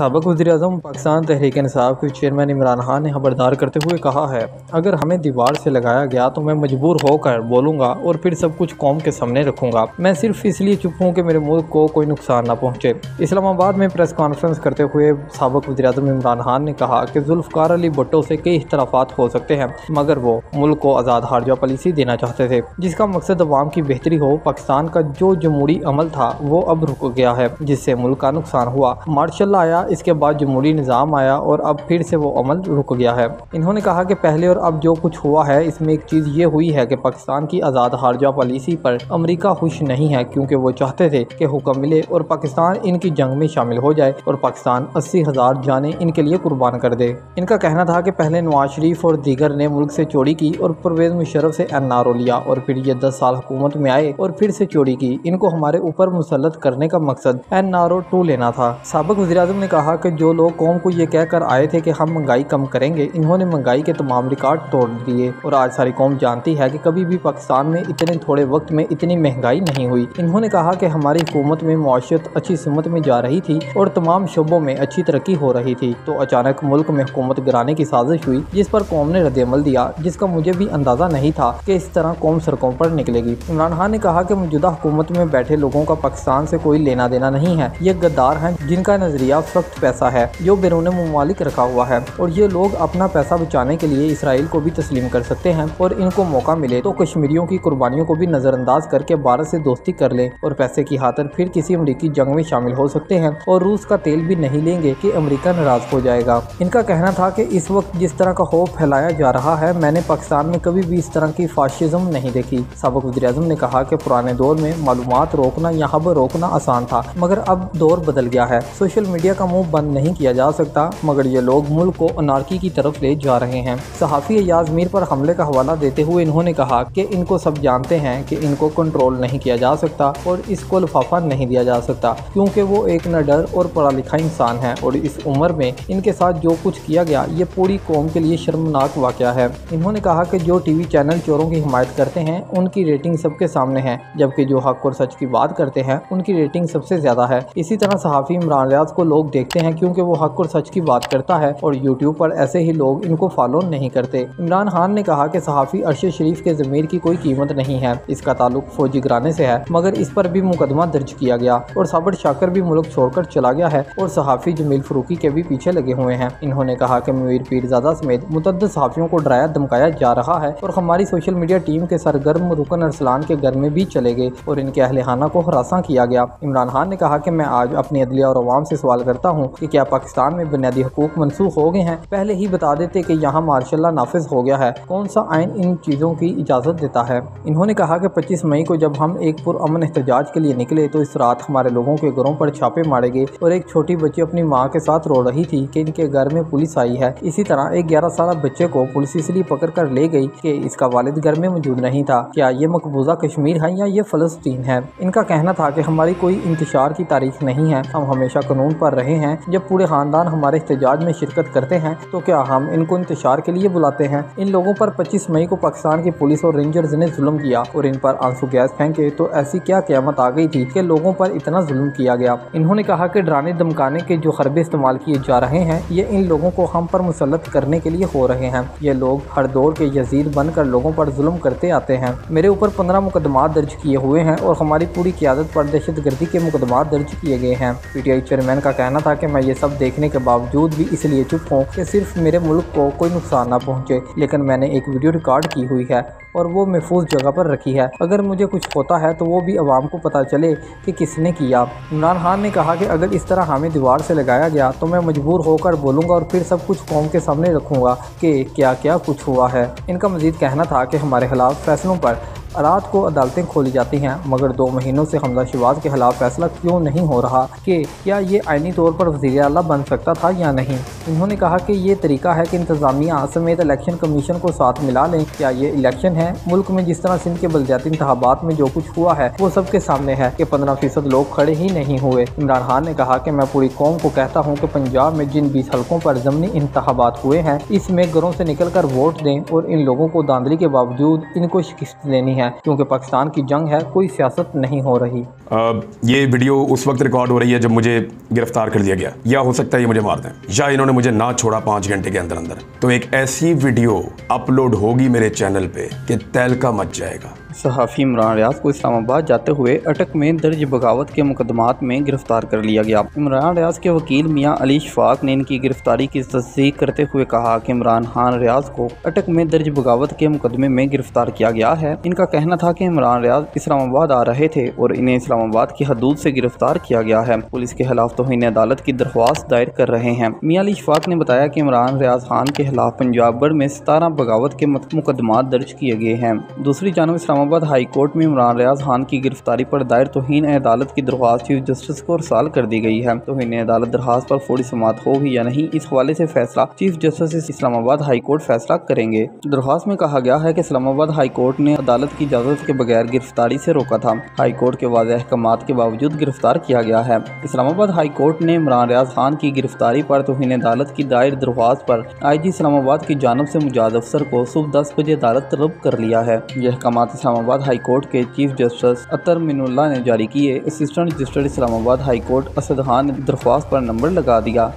साबिक़ वज़ीर-ए-आज़म पाकिस्तान तहरीक-ए-इंसाफ़ के चेयरमैन इमरान खान ने खबरदार करते हुए कहा है, अगर हमें दीवार से लगाया गया तो मैं मजबूर होकर बोलूँगा और फिर सब कुछ कौम के सामने रखूँगा। मैं सिर्फ इसलिए चुप हूँ कि मेरे मुल्क को कोई नुकसान ना पहुँचे। इस्लामाबाद में प्रेस कॉन्फ्रेंस करते हुए साबिक़ वज़ीर-ए-आज़म इमरान खान ने कहा कि जुल्फ़िकार अली भुट्टो से कई इख्तिलाफ़ात हो सकते हैं, मगर वो मुल्क को आज़ाद हारजा पॉलिसी देना चाहते थे, जिसका मकसद अवाम की बेहतरी हो। पाकिस्तान का जो जमहूरी अमल था वो अब रुक गया है, जिससे मुल्क का नुकसान हुआ। मार्शल आया, इसके बाद जमहूरी निज़ाम आया और अब फिर से वो अमल रुक गया है। इन्होंने कहा कि पहले और अब जो कुछ हुआ है इसमें एक चीज़ ये हुई है कि पाकिस्तान की आज़ाद हारजा पॉलिसी पर अमेरिका खुश नहीं है, क्योंकि वो चाहते थे कि हुक्म मिले और पाकिस्तान इनकी जंग में शामिल हो जाए और पाकिस्तान 80,000 जानें इनके लिए कुर्बान कर दे। इनका कहना था कि पहले नवाज शरीफ और दीगर ने मुल्क से चोरी की और परवेज़ मुशर्रफ से NRO लिया और फिर ये 10 साल हुकूमत में आए और फिर से चोरी की। इनको हमारे ऊपर मुसल्लत करने का मकसद NRO 2 लेना था। साबिक़ वज़ीर-ए-आज़म ने कहा कि जो लोग कौम को ये कहकर आए थे कि हम महंगाई कम करेंगे, इन्होंने महंगाई के तमाम रिकॉर्ड तोड़ दिए और आज सारी कौम जानती है कि कभी भी पाकिस्तान में इतने थोड़े वक्त में इतनी महंगाई नहीं हुई। इन्होंने कहा कि हमारी हुकूमत में मआशत अच्छी सिमत में जा रही थी और तमाम शोबों में अच्छी तरक्की हो रही थी, तो अचानक मुल्क में हुकूमत गिराने की साजिश हुई, जिस पर कौम ने रद्द-ए-अमल दिया, जिसका मुझे भी अंदाज़ा नहीं था कि इस तरह कौम सड़कों पर निकलेगी। इमरान खान ने कहा कि मौजूदा हुकूमत में बैठे लोगों का पाकिस्तान से कोई लेना देना नहीं है। ये गद्दार हैं जिनका नज़रिया फ़कत पैसा है, जो बैरून मुमालिक रखा हुआ है, और ये लोग अपना पैसा बचाने के लिए इसराइल को भी तस्लीम कर सकते हैं और इनको मौका मिले तो कश्मीरियों की कुर्बानियों को भी नज़रअंदाज करके भारत से दोस्ती कर ले और पैसे की खातिर फिर किसी अमरीकी जंग में शामिल हो सकते हैं और रूस का तेल भी नहीं लेंगे कि अमेरिका नाराज़ हो जाएगा। इनका कहना था कि इस वक्त जिस तरह का खौफ फैलाया जा रहा है, मैंने पाकिस्तान में कभी भी इस तरह की फाशिज्म नहीं देखी। साबिक़ वज़ीर-ए-आज़म ने कहा कि पुराने दौर में मालूमात रोकना या खबर रोकना आसान था, मगर अब दौर बदल गया है। सोशल मीडिया का मुंह बंद नहीं किया जा सकता, मगर ये लोग मुल्क को अनारकी की तरफ ले जा रहे हैं। सहाफ़ी अय्याज़ मीर पर हमले का हवाला देते हुए इन्होंने कहा कि इनको सब जानते हैं कि इनको कंट्रोल नहीं किया जा सकता और इसको लिफाफा नहीं दिया जा सकता, क्योंकि वो एक निडर और पढ़ा लिखा इंसान है और इस उम्र में इनके साथ जो कुछ किया गया ये पूरी कौम के लिए शर्मनाक वाक़या है। इन्होंने कहा कि जो टीवी चैनल चोरों की हिमायत करते हैं उनकी रेटिंग सबके सामने है, जबकि जो हक और सच की बात करते हैं उनकी रेटिंग सबसे ज़्यादा है। इसी तरह सहाफ़ी इमरान रियाज को लोग देखते हैं क्योंकि वो हक और सच की बात करता है और यूट्यूब पर ऐसे ही लोग इनको फॉलो नहीं करते। इमरान खान ने कहा कि सहाफ़ी अरशद शरीफ के ज़मीर की कोई कीमत नहीं है, इसका ताल्लुक फौजी गिराने से है, मगर इस पर भी मुकदमा दर्ज किया गया और साबिर शाकर भी मुल्क छोड़कर चला गया है और सहाफ़ी जमील फरूकी के भी पीछे लगे हुए हैं। इन्होंने कहा कि मुनीर पीरज़ादा समेत मुतअद्दिद सहाफ़ियों को डराया धमकाया जा रहा है और हमारी सोशल मीडिया टीम के सरगर्म रुकन अरसलान के घर में भी चले गए और इनके अहले खाना को हरासा किया गया। इमरान खान ने कहा कि मैं आज अपनी अदलिया और अवाम से सवाल करता हूँ कि क्या पाकिस्तान में बुनियादी हुकूक मनसूख हो गए हैं? पहले ही बता देते कि यहाँ मार्शल लॉ नाफिज हो गया है। कौन सा आइन इन चीज़ों की इजाज़त देता है? इन्होंने कहा कि 25 मई को जब हम एक पुरअमन एहतजाज के लिए निकले तो इस रात हमारे लोगों के घरों पर छापे मारे गए और एक छोटी बच्ची अपनी माँ के साथ रो रही थी कि इनके घर में पुलिस आई है। इसी तरह एक 11 साल बच्चे को पुलिस इसलिए पकड़ कर ले गई कि इसका वालिद घर में मौजूद नहीं था। क्या ये मकबूजा कश्मीर है या ये फ़लस्तीन है? इनका कहना था कि हमारी कोई इंतशार की तारीख नहीं है, हम हमेशा कानून पर रहे हैं। जब पूरे ख़ानदान हमारे एहतजाज में शिरकत करते हैं तो क्या हम इनको इंतशार के लिए बुलाते हैं? इन लोगों पर 25 मई को पाकिस्तान की पुलिस और रेंजर्स ने जुल्म किया और इन पर आंसू गैस फेंके, तो ऐसी क्या क़यामत आ गई थी कि लोगों पर इतना जुल्म किया गया? इन्होंने कहा कि डराने धमकाने के जो हरबे इस्तेमाल किए जा रहे हैं ये इन लोगों को हम पर मुसल्लत करने के लिए हो रहे हैं। ये लोग हर दौर के यजीद बनकर लोगों पर जुल्म करते आते हैं। मेरे ऊपर 15 मुकदमात दर्ज किए हुए हैं और हमारी पूरी क़यादत पर दहशतगर्दी के मुकदमात दर्ज किए गए हैं। PTI चेयरमैन का कहना था कि मैं ये सब देखने के बावजूद भी इसलिए चुप हूँ कि सिर्फ मेरे मुल्क को कोई नुकसान ना पहुँचे, लेकिन मैंने एक वीडियो रिकॉर्ड की हुई है और वो महफूज जगह पर रखी है। अगर मुझे कुछ होता है तो वो भी आवाम को पता चले कि किसने किया। इमरान खान ने कहा कि अगर इस तरह हमें दीवार से लगाया गया तो मैं मजबूर होकर बोलूँगा और फिर सब कुछ कौम के सामने रखूँगा कि क्या क्या कुछ हुआ है। इनका मज़ीद कहना था कि हमारे खिलाफ फैसलों पर रात को अदालतें खोली जाती हैं, मगर 2 महीनों से हमजा शहबाज के खिलाफ फैसला क्यों नहीं हो रहा कि क्या ये आईनी तौर पर वज़ीर आला बन सकता था या नहीं। इन्होंने कहा कि ये तरीका है कि इंतज़ामिया समेत इलेक्शन कमीशन को साथ मिला लें। क्या ये इलेक्शन है हैं। मुल्क में जिस तरह सिंध के बलदियाती इंतखाबात में जो कुछ हुआ है वो सबके सामने है कि 15% लोग खड़े ही नहीं हुए। इमरान खान ने कहा कि मैं पूरी कौम को कहता हूँ कि पंजाब में जिन 20 हलकों पर ज़मीनी इंतखाबात हुए हैं इसमें घरों से निकलकर वोट दें और इन लोगों को धांधली के बावजूद इनको शिकस्त देनी है, क्योंकि पाकिस्तान की जंग है, कोई सियासत नहीं हो रही। ये वीडियो उस वक्त रिकॉर्ड हो रही है जब मुझे गिरफ्तार कर लिया गया, या हो सकता है ये मुझे मार दें, या इन्होंने मुझे ना छोड़ा 5 घंटे के अंदर अंदर। तो एक ऐसी वीडियो अपलोड होगी मेरे चैनल पे कि तहलका मच जाएगा। सहाफ़ी इमरान रियाज को इस्लामाबाद जाते हुए अटक में दर्ज बगावत के मुकदमात में गिरफ्तार कर लिया गया। इमरान रियाज के वकील मियां अली शफाक ने इनकी गिरफ्तारी की तस्दीक करते हुए कहा कि इमरान खान रियाज को अटक में दर्ज बगावत के मुकदमे में गिरफ्तार किया गया है। इनका कहना था कि इमरान रियाज इस्लामाबाद आ रहे थे और इन्हें इस्लामाबाद की हदूद से गिरफ्तार किया गया है। पुलिस के खिलाफ तौहीन अदालत की दरख्वास्त दायर कर रहे हैं। मियां अली शफाक ने बताया कि इमरान रियाज खान के खिलाफ पंजाब भर में 17 बगावत के मुकदमात दर्ज किए गए हैं। दूसरी जानब इस्लामाबाद हाई कोर्ट में इमरान रियाज खान की गिरफ्तारी पर दायर तौहीन अदालत की दरख्वास्त चीफ जस्टिस को अरसाल कर दी गई है। तौहीन अदालत दरख्वास्त पर फौरी समाअत होगी या नहीं, इस हवाले से फैसला chief justice Islamabad high court फैसला करेंगे। दरख्वास्त में कहा गया है कि इस्लामाबाद हाई कोर्ट ने अदालत की इजाज़त के बगैर गिरफ्तारी से रोका था। हाई कोर्ट के वाज़ेह अहकामात के बावजूद गिरफ्तार किया गया है। इस्लामाबाद हाई कोर्ट ने इमरान रियाज खान की गिरफ्तारी पर तौहीन अदालत की दायर दरख्वास्त पर IG इस्लामाबाद की जानब से मुजाद अफसर को सुबह 10 बजे अदालत तलब कर लिया है। यह अहकामात इस्लामाबाद हाई कोर्ट के चीफ जस्टिस अतर मिनुल्लाह ने जारी किए। Assistant registrar Islamabad high court Asad Khan ने दरख्वास्त पर नंबर लगा दिया।